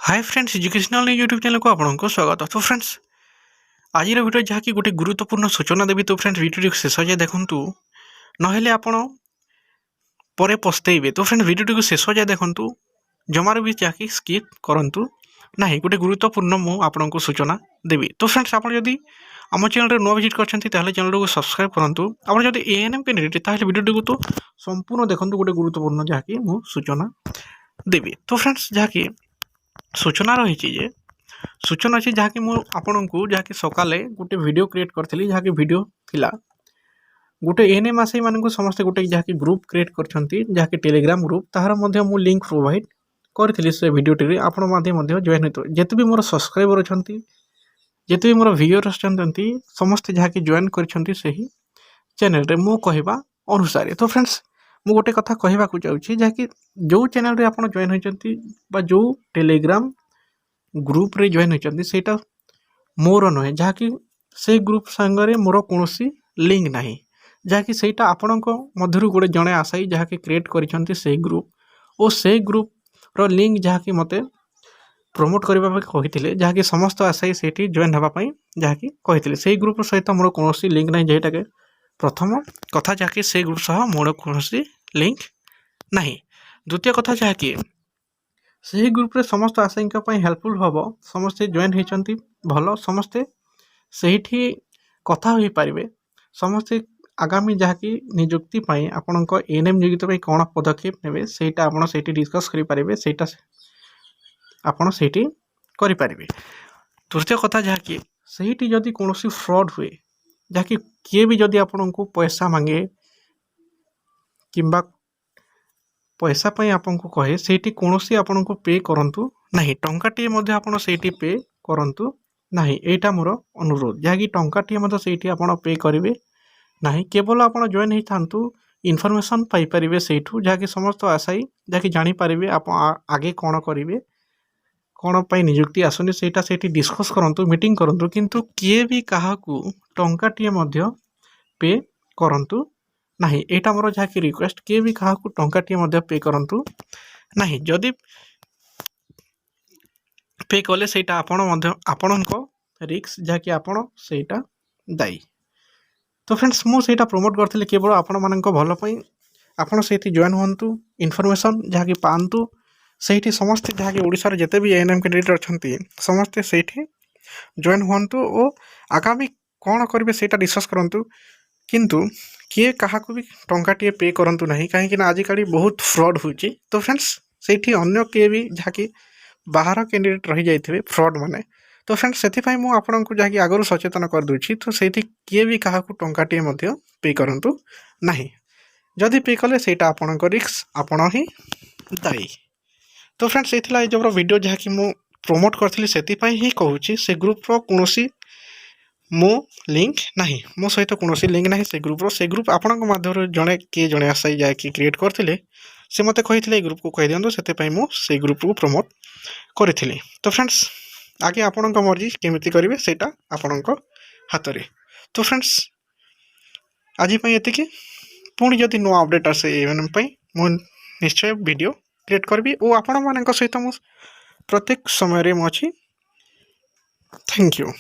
Hi friends educational YouTube channel को आपको स्वागत। तो फ्रेंड्स आज वीडियो जहाँकि गोटे गुरुत्वपूर्ण सूचना देवी। तो फ्रेंड्स वीडियो शेष जाए देखूँ ना आपण पर पछतइबे। तो फ्रेंड्स वीडियो शेष जाए देखूँ जमार भी जहाँकि स्किप करूँ ना। गोटे गुरुत्वपूर्ण मु आपको सूचना देवी। तो फ्रेंड्स आप आम चैनल नुआ विजिट कर चैनल को सब्सक्राइब करूँ। आप एएनएम कैंडिडेट ताहले वीडियो तो संपूर्ण देखूँ गोटे गुरुत्वपूर्ण जहाँकि मु सूचना देवी। तो फ्रेंड्स जहाँकि सूचना रही जे सूचना अच्छी जहाँकि आपन को जहाँकि सकाले गोटे वीडियो क्रिएट करी जहाँकि वीडियो थिला गोटे एएनएम आसई मानक समस्ते गोटे जहाँकि ग्रुप क्रिएट कर टेलीग्राम ग्रुप तार मु लिंक प्रोवाइड करी से वीडियोटी आपण जॉइन होते जिते भी मोर सब्सक्राइबर अच्छा जिते भी मोर व्यूअर अच्छे समस्ते जहाँकि जॉइन कर चैनल मो कहवा अनुसार। तो फ्रेंड्स मु गोटे कथा कहवा चाहूँगी जहाँकि जो चैनल रे आपण जॉइन होती जो टेलीग्राम ग्रुप रे जॉइन होती सेटा मोर नुहे जहाँकि से ग्रुप सांगरे मोर कौन लिंक ना जहाँकि सेटा आपण मध्य गोटे जड़े आशायी जहाँकि क्रिएट कर ग्रुप और से ग्रुप रो लिंक जहाँकि मते प्रमोट करने कहते जहाँकि समस्त आशायी से जॉइन होगापी जहाँकि कहते से ग्रुप सहित मोर कौन लिंक ना जेटा के प्रथम कथा जहाँकि से ग्रुप सह मोर कौन लिंक ना। द्वितीय कथा जहाँकि से ग्रुप रे समस्त आशायी हेल्पफुल हम समस्ते जॉइन होती भल समस्ते से कथा हो पारे समस्ते आगामी जहाँकि निजुक्ति आपण एएनएम नियुक्ति कौन पदक्षेप ने सेटा आपण से डिस्कस करें सेटा आपण से करें। तृतीय कथा जहाँकि सही जदि कौन फ्रॉड हुए जहाँकि किए भी जदि आपण को पैसा मांगे किंबा पैसा आपन को कहे से कौन आपन को पे करूँ ना टाटे आप पे करूँ ना यहाँ मोर अनुरोध जहाँकि टाटे से पे करेंगे ना केवल आप जॉइन होता इनफॉरमेशन पाइपर से जहाँकि समस्त आशायी जहाँकि जानीपारे आप आगे कौन करेंगे कौन पर निजुक्ति आसुनी से डिस्कस करूँ मीटिंग करूँ किंतु किए भी क्या टाटे पे करूँ ना यहाँ मोर जहाँकि रिक्वेस्ट किए भी क्या टाटे पे करूँ ना जदि पे कले से आपण रिक्स जहाँकि आपण से दायी। तो फ्रेंड्स मुझे प्रमोट करी केवल आपण मान भलपाई आपड़ से जॉइन हूँ इनफॉरमेशन जहाँकि पातु से समस्ते जहाँकि ओडिशार जिते भी एएनएम कैंडिडेट अच्छा समस्ते से जॉइन हूँ और आगामी कौन करेंगे से डिस्कस करूँ किंतु किए क्या भी टाटे पे करूँ ना कहीं आजिकल बहुत फ्रॉड हो। तो फ्रेंड्स से अन्य किए भी जहाँकि बाहर कैंडिडेट रही जाइए फ्रॉड माने। तो फ्रेंड्स से मुझे जहाँकि आगु सचेतन कर दूची तो से किए भी क्या टाटे पे करूँ ना जदि पे कले से आपण रिक्स आपण ही दायी। तो फ्रेंड्स ये जो वीडियो जहाँकि मु प्रमोट करी से ही कहूँ से ग्रुप रो कौन मो लिंक ना मो सहित कौन लिंक ना से ग्रुप आपण मध्य जड़े किए जड़े आशायी जहाँकि क्रिएट करते से मत कही ग्रुप को कह दिखाँ से ग्रुप को प्रमोट करी। तो फ्रेंड्स आगे आपण मर्जी केमी करेंगे से आपण हाथ में। तो फ्रेंड्स आज ये पुणी जदि नुआ अपडेट आसे मु निश्चय वीडियो क्रिएट करी और आपण मान सहित प्रत्येक समय अच्छी। Thank you.